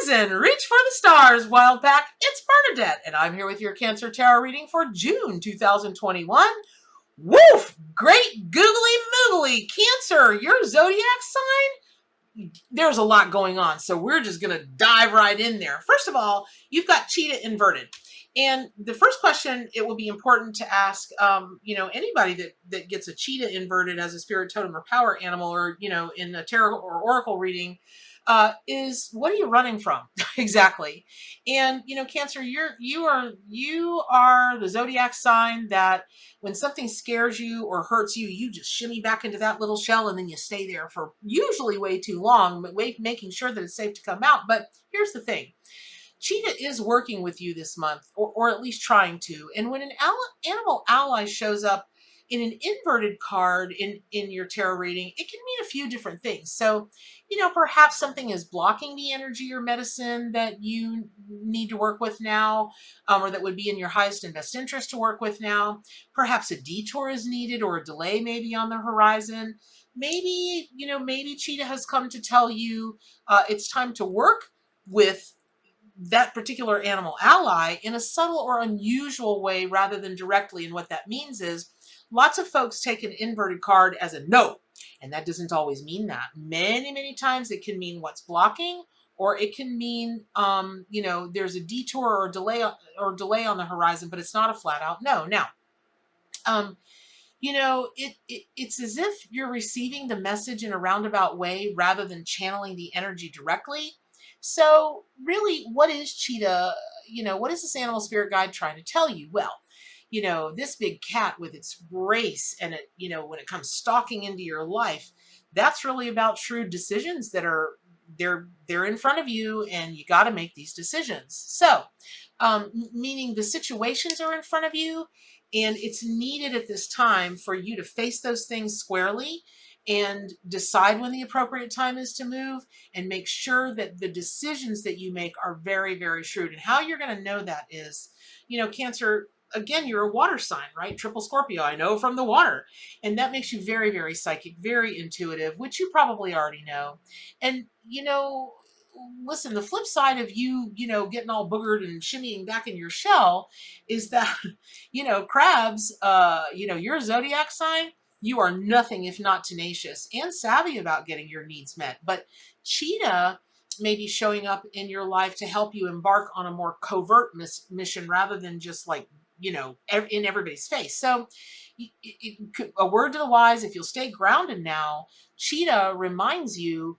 and reach for the stars, Wild Pack. It's Bernadette, and I'm here with your Cancer Tarot reading for June 2021. Woof! Great googly moogly, Cancer, your zodiac sign? There's a lot going on, so we're just going to dive right in there. First of all, you've got Cheetah inverted. And the first question it will be important to ask, anybody that gets a Cheetah inverted as a spirit totem or power animal, or, in a tarot or oracle reading, is what are you running from? Exactly. And, Cancer, you are the zodiac sign that when something scares you or hurts you, you just shimmy back into that little shell and then you stay there for usually way too long, but making sure that it's safe to come out. But here's the thing. Cheetah is working with you this month, or at least trying to. And when an animal ally shows up in an inverted card in your tarot reading, it can mean a few different things. So, perhaps something is blocking the energy or medicine that you need to work with now, or that would be in your highest and best interest to work with now. Perhaps a detour is needed or a delay may be on the horizon. Maybe, maybe Cheetah has come to tell you it's time to work with that particular animal ally in a subtle or unusual way rather than directly. And what that means is lots of folks take an inverted card as a no, and that doesn't always mean that. Many, many times it can mean what's blocking, or it can mean, there's a detour or delay on the horizon, but it's not a flat out no. Now, it's as if you're receiving the message in a roundabout way rather than channeling the energy directly. So really, what is Cheetah, what is this animal spirit guide trying to tell you? Well, this big cat with its grace and it, when it comes stalking into your life, that's really about shrewd decisions that are, they're in front of you and you got to make these decisions. So, meaning the situations are in front of you and it's needed at this time for you to face those things squarely and decide when the appropriate time is to move and make sure that the decisions that you make are very, very shrewd. And how you're going to know that is, Cancer, again, you're a water sign, right? Triple Scorpio, I know from the water. And that makes you very, very psychic, very intuitive, which you probably already know. And, listen, the flip side of you, getting all boogered and shimmying back in your shell is that, crabs, your zodiac sign, you are nothing if not tenacious and savvy about getting your needs met. But Cheetah may be showing up in your life to help you embark on a more covert mission rather than just like, in everybody's face. So a word to the wise, if you'll stay grounded now, Cheetah reminds you,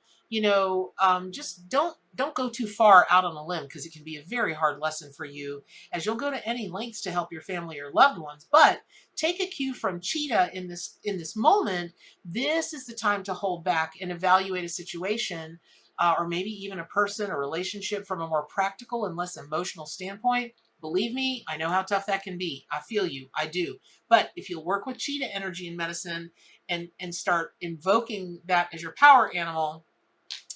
just don't go too far out on a limb, because it can be a very hard lesson for you, as you'll go to any lengths to help your family or loved ones. But take a cue from Cheetah in this moment. This is the time to hold back and evaluate a situation, or maybe even a person or relationship from a more practical and less emotional standpoint. Believe me, I know how tough that can be. I feel you. I do. But if you'll work with Cheetah energy in medicine and start invoking that as your power animal,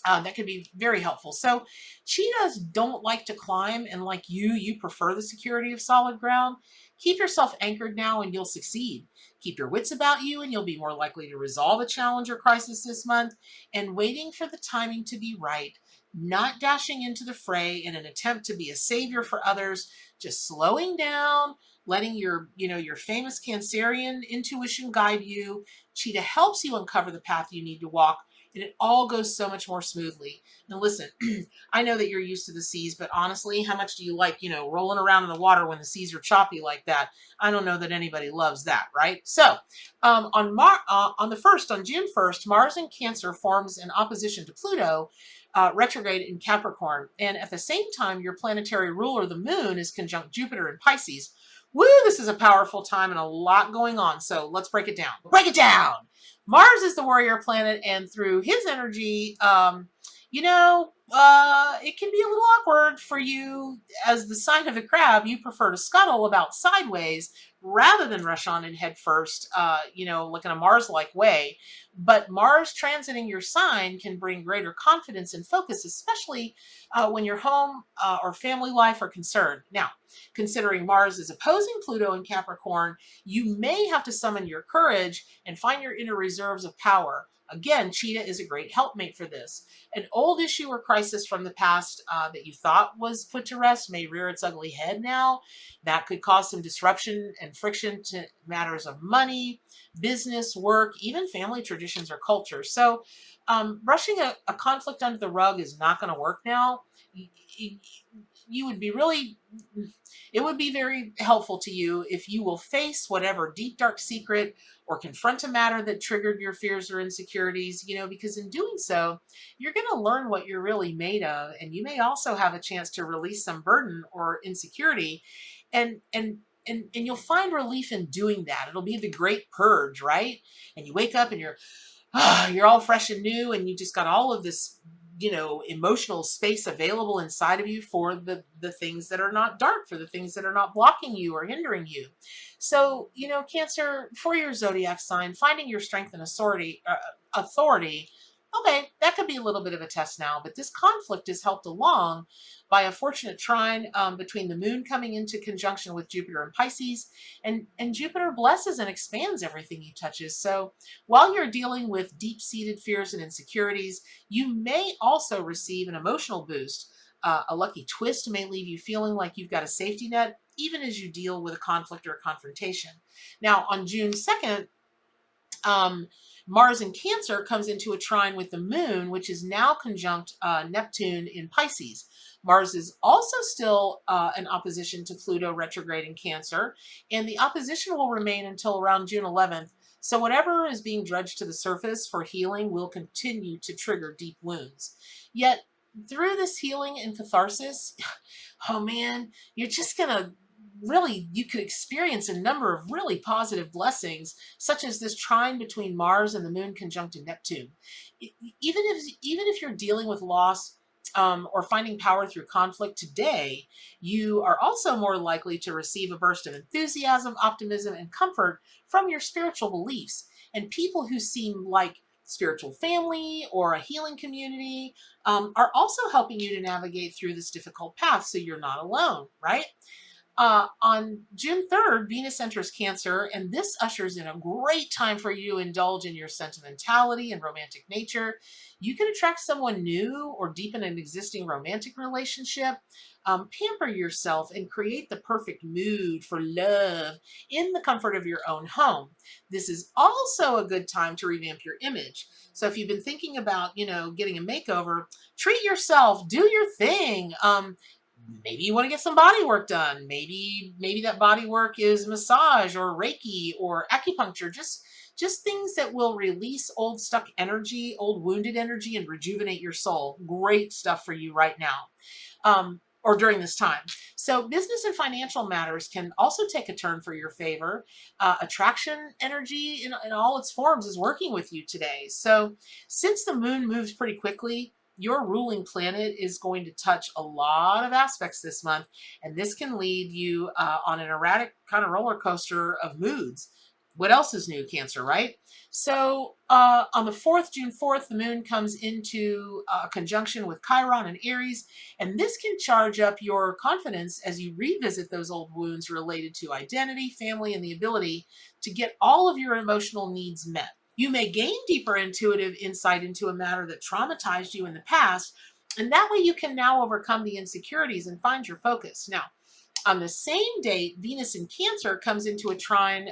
that could be very helpful. So cheetahs don't like to climb, and like you prefer the security of solid ground. Keep yourself anchored now and you'll succeed. Keep your wits about you and you'll be more likely to resolve a challenge or crisis this month, and waiting for the timing to be right, not dashing into the fray in an attempt to be a savior for others, just slowing down, letting your famous Cancerian intuition guide you. Cheetah helps you uncover the path you need to walk, and it all goes so much more smoothly. Now listen, I know that you're used to the seas, but honestly, how much do you like, rolling around in the water when the seas are choppy like that? I don't know that anybody loves that, right? So on June 1st, Mars in Cancer forms an opposition to Pluto, retrograde in Capricorn. And at the same time, your planetary ruler, the moon, is conjunct Jupiter in Pisces. Woo, this is a powerful time and a lot going on. So let's break it down. Break it down! Mars is the warrior planet, and through his energy, it can be a little awkward for you. As the sign of the crab, you prefer to scuttle about sideways rather than rush on and head first, like in a Mars-like way. But Mars transiting your sign can bring greater confidence and focus, especially when your home or family life are concerned. Now, considering Mars is opposing Pluto in Capricorn, you may have to summon your courage and find your inner reserves of power. Again, Cheetah is a great helpmate for this. An old issue or crisis from the past that you thought was put to rest may rear its ugly head now. That could cause some disruption and friction to matters of money, business, work, even family traditions or culture. So, brushing a conflict under the rug is not going to work now. You would be really, it would be very helpful to you if you will face whatever deep, dark secret or confront a matter that triggered your fears or insecurities, because in doing so, you're going to learn what you're really made of. And you may also have a chance to release some burden or insecurity. And you'll find relief in doing that. It'll be the great purge, right? And you wake up and you're all fresh and new, and you just got all of this emotional space available inside of you for the things that are not dark, for the things that are not blocking you or hindering you. So, Cancer, for your zodiac sign, finding your strength and authority, okay, that could be a little bit of a test now, but this conflict is helped along by a fortunate trine between the moon coming into conjunction with Jupiter and Pisces, and Jupiter blesses and expands everything he touches. So while you're dealing with deep-seated fears and insecurities, you may also receive an emotional boost. A lucky twist may leave you feeling like you've got a safety net, even as you deal with a conflict or a confrontation. Now, on June 2nd, Mars in Cancer comes into a trine with the moon, which is now conjunct Neptune in Pisces. Mars is also still in opposition to Pluto retrograde in Cancer, and the opposition will remain until around June 11th. So whatever is being dredged to the surface for healing will continue to trigger deep wounds. Yet, through this healing and catharsis, oh man, you're just going to you could experience a number of really positive blessings, such as this trine between Mars and the moon conjunct in Neptune. Even if you're dealing with loss or finding power through conflict today, you are also more likely to receive a burst of enthusiasm, optimism, and comfort from your spiritual beliefs. And people who seem like spiritual family or a healing community are also helping you to navigate through this difficult path, so you're not alone, right? On June 3rd, Venus enters Cancer, and this ushers in a great time for you to indulge in your sentimentality and romantic nature. You can attract someone new or deepen an existing romantic relationship. Pamper yourself and create the perfect mood for love in the comfort of your own home. This is also a good time to revamp your image. So if you've been thinking about, getting a makeover, treat yourself, do your thing. Maybe you want to get some body work done. Maybe that body work is massage or Reiki or acupuncture. Just things that will release old stuck energy, old wounded energy, and rejuvenate your soul. Great stuff for you right now. Or during this time. So business and financial matters can also take a turn for your favor. Attraction energy in all its forms is working with you today. So since the moon moves pretty quickly, your ruling planet is going to touch a lot of aspects this month, and this can lead you on an erratic kind of roller coaster of moods. What else is new, Cancer, right? So on the 4th, June 4th, the moon comes into conjunction with Chiron and Aries, and this can charge up your confidence as you revisit those old wounds related to identity, family, and the ability to get all of your emotional needs met. You may gain deeper intuitive insight into a matter that traumatized you in the past, and that way you can now overcome the insecurities and find your focus. Now, on the same date, Venus in Cancer comes into a trine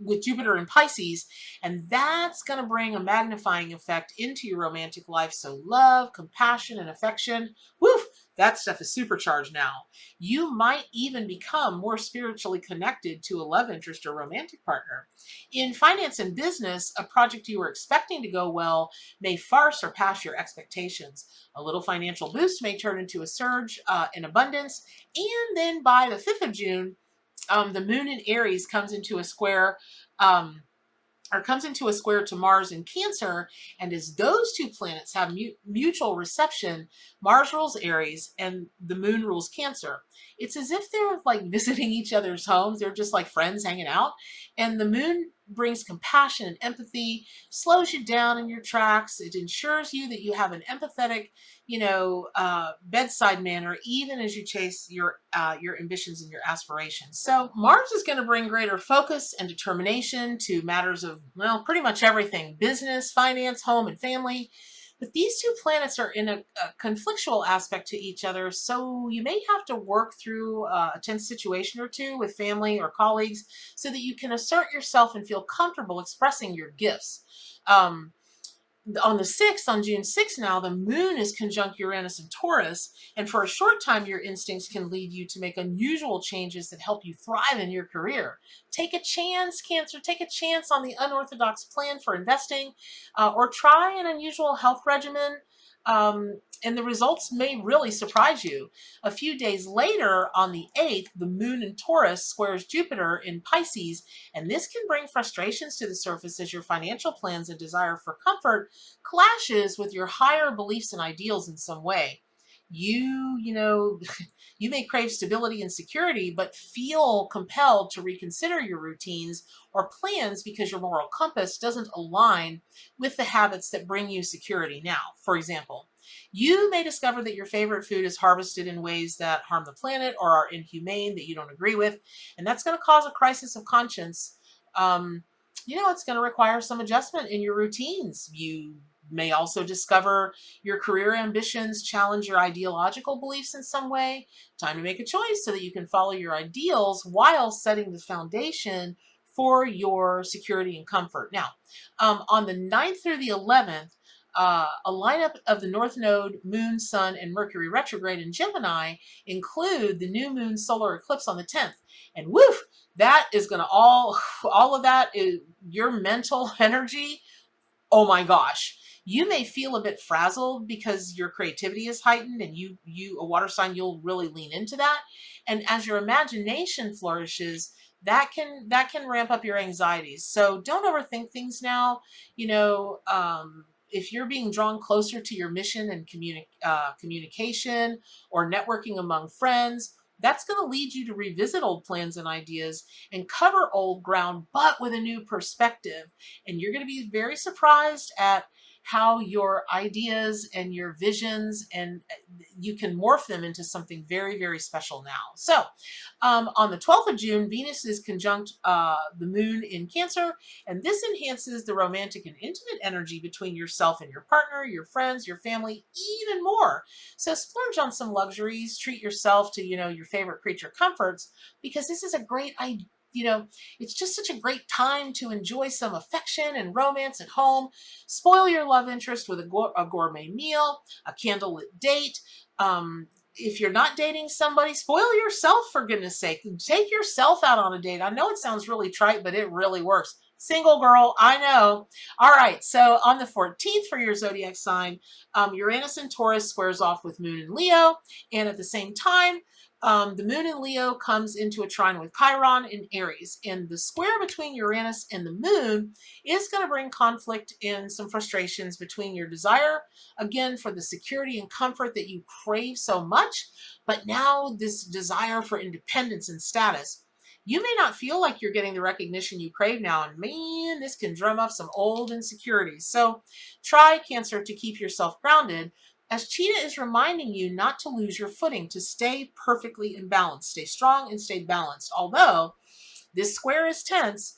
with Jupiter in Pisces, and that's going to bring a magnifying effect into your romantic life. So love, compassion, and affection, woof, that stuff is supercharged now. You might even become more spiritually connected to a love interest or romantic partner. In finance and business, a project you were expecting to go well may far surpass your expectations. A little financial boost may turn into a surge in abundance. And then by the 5th of June, the moon in Aries comes into a square to Mars in Cancer, and as those two planets have mutual reception, Mars rules Aries and the moon rules Cancer. It's as if they're like visiting each other's homes. They're just like friends hanging out, and the moon brings compassion and empathy, slows you down in your tracks. It ensures you that you have an empathetic, bedside manner, even as you chase your ambitions and your aspirations. So Mars is going to bring greater focus and determination to matters of, well, pretty much everything: business, finance, home, and family. But these two planets are in a conflictual aspect to each other, so you may have to work through a tense situation or two with family or colleagues so that you can assert yourself and feel comfortable expressing your gifts. Um, on the 6th, on June 6th now, the moon is conjunct Uranus and Taurus, and for a short time, your instincts can lead you to make unusual changes that help you thrive in your career. Take a chance, Cancer. Take a chance on the unorthodox plan for investing, or try an unusual health regimen. And the results may really surprise you. A few days later, on the 8th, the moon in Taurus squares Jupiter in Pisces, and this can bring frustrations to the surface as your financial plans and desire for comfort clashes with your higher beliefs and ideals in some way. You may crave stability and security, but feel compelled to reconsider your routines or plans because your moral compass doesn't align with the habits that bring you security now. For example, you may discover that your favorite food is harvested in ways that harm the planet or are inhumane that you don't agree with, and that's going to cause a crisis of conscience. It's going to require some adjustment in your routines. You may also discover your career ambitions challenge your ideological beliefs in some way. Time to make a choice so that you can follow your ideals while setting the foundation for your security and comfort. Now, on the 9th through the 11th, a lineup of the North Node, Moon, Sun, and Mercury retrograde in Gemini include the new moon solar eclipse on the 10th. And woof, that is going to all of that is your mental energy. Oh my gosh. You may feel a bit frazzled because your creativity is heightened, and you a water sign, you'll really lean into that. And as your imagination flourishes, that can ramp up your anxieties. So don't overthink things now. If you're being drawn closer to your mission and communication or networking among friends, that's going to lead you to revisit old plans and ideas and cover old ground, but with a new perspective. And you're going to be very surprised at how your ideas and your visions, and you can morph them into something very, very special now. So on the 12th of June, Venus is conjunct the moon in Cancer, and this enhances the romantic and intimate energy between yourself and your partner, your friends, your family, even more. So splurge on some luxuries, treat yourself to, your favorite creature comforts, because this is a great idea. It's just such a great time to enjoy some affection and romance at home. Spoil your love interest with a gourmet meal, a candlelit date. If you're not dating somebody, spoil yourself, for goodness sake. Take yourself out on a date. I know it sounds really trite, but it really works. Single girl, I know. All right, so on the 14th for your zodiac sign, Uranus in Taurus squares off with Moon in Leo, and at the same time, the moon in Leo comes into a trine with Chiron in Aries, and the square between Uranus and the moon is going to bring conflict and some frustrations between your desire, again, for the security and comfort that you crave so much, but now this desire for independence and status. You may not feel like you're getting the recognition you crave now, and man, this can drum up some old insecurities. So try, Cancer, to keep yourself grounded, as Cheetah is reminding you not to lose your footing, to stay perfectly in balance. Stay strong and stay balanced. Although this square is tense,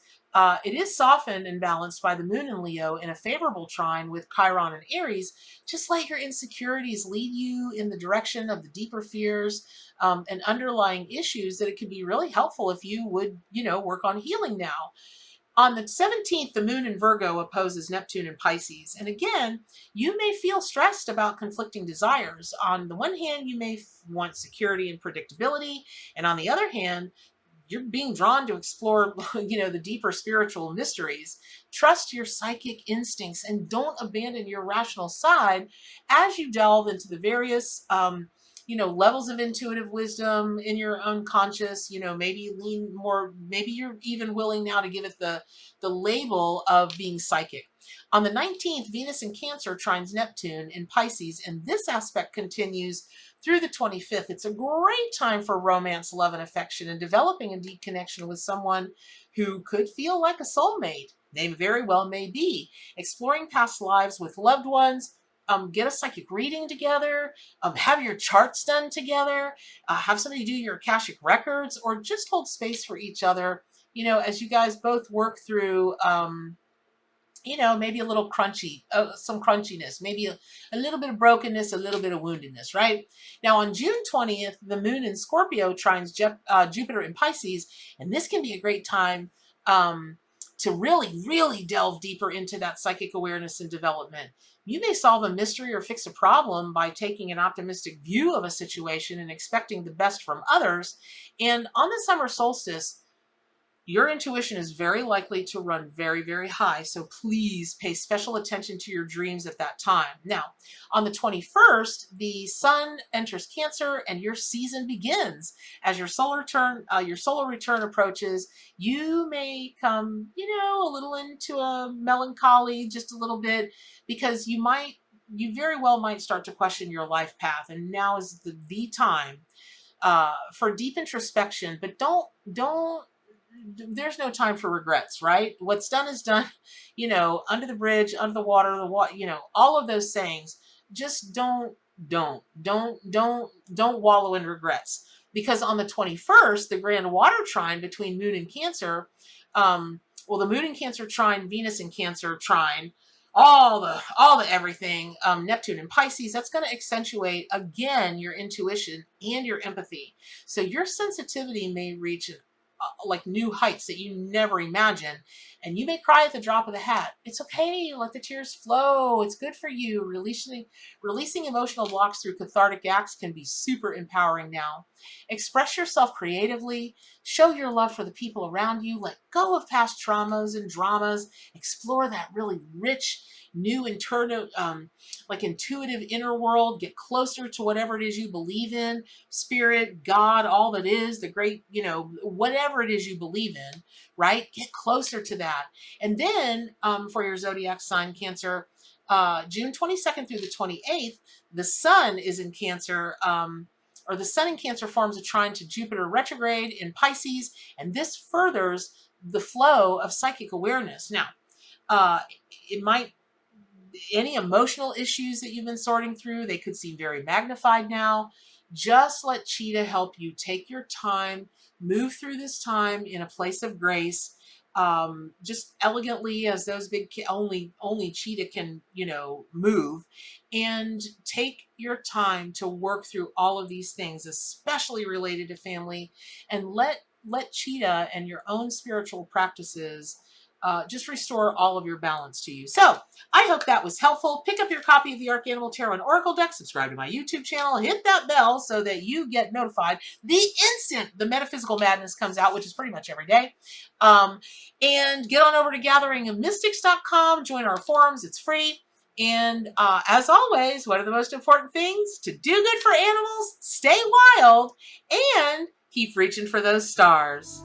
it is softened and balanced by the moon in Leo in a favorable trine with Chiron and Aries. Just let your insecurities lead you in the direction of the deeper fears and underlying issues, that it could be really helpful if you would, work on healing now. On the 17th, the moon in Virgo opposes Neptune in Pisces. And again, you may feel stressed about conflicting desires. On the one hand, you may want security and predictability. And on the other hand, you're being drawn to explore, the deeper spiritual mysteries. Trust your psychic instincts and don't abandon your rational side as you delve into the various levels of intuitive wisdom in your unconscious. Maybe lean more, maybe you're even willing now to give it the label of being psychic. On the 19th, Venus in Cancer trines Neptune in Pisces, and this aspect continues through the 25th. It's a great time for romance, love, and affection, and developing a deep connection with someone who could feel like a soulmate. They very well may be. Exploring past lives with loved ones, get a psychic reading together, have your charts done together, have somebody do your Akashic records, or just hold space for each other, as you guys both work through, maybe a little some crunchiness, maybe a little bit of brokenness, a little bit of woundedness, right? Now on June 20th, the moon in Scorpio trines Jupiter in Pisces, and this can be a great time to really, really delve deeper into that psychic awareness and development. You may solve a mystery or fix a problem by taking an optimistic view of a situation and expecting the best from others. And on the summer solstice, your intuition is very likely to run very, very high. So please pay special attention to your dreams at that time. Now, on the 21st, the sun enters Cancer and your season begins. As your solar return approaches, you may come, a little into a melancholy, just a little bit, because you very well might start to question your life path. And now is the time for deep introspection, but there's no time for regrets, right? What's done is done, under the bridge, under the water, all of those sayings. Just don't wallow in regrets, because on the 21st, the grand water trine between Moon and Cancer, the Moon in Cancer trine, Venus in Cancer trine, all the everything, Neptune and Pisces, that's going to accentuate again your intuition and your empathy. So your sensitivity may reach like new heights that you never imagined, and you may cry at the drop of the hat. It's okay. Let the tears flow. It's good for you. Releasing emotional blocks through cathartic acts can be super empowering now. Express yourself creatively. Show your love for the people around you. Let go of past traumas and dramas. Explore that really rich, new, intuitive inner world. Get closer to whatever it is you believe in. Spirit, God, all that is, the great, whatever it is you believe in, right? Get closer to that. And then for your zodiac sign, Cancer, June 22nd through the 28th, the sun is in Cancer, or the sun in Cancer forms a trine to Jupiter retrograde in Pisces, and this furthers the flow of psychic awareness. Now, any emotional issues that you've been sorting through, they could seem very magnified now. Just let Cheetah help you. Take your time, move through this time in a place of grace, just elegantly, as those big only Cheetah can, move, and take your time to work through all of these things, especially related to family, and let Cheetah and your own spiritual practices just restore all of your balance to you. So I hope that was helpful. Pick up your copy of the Arcanimal Tarot and Oracle deck, subscribe to my YouTube channel, hit that bell so that you get notified the instant the Metaphysical Madness comes out, which is pretty much every day. And get on over to gatheringofmystics.com, join our forums, it's free. And as always, what are the most important things? To do good for animals, stay wild, and keep reaching for those stars.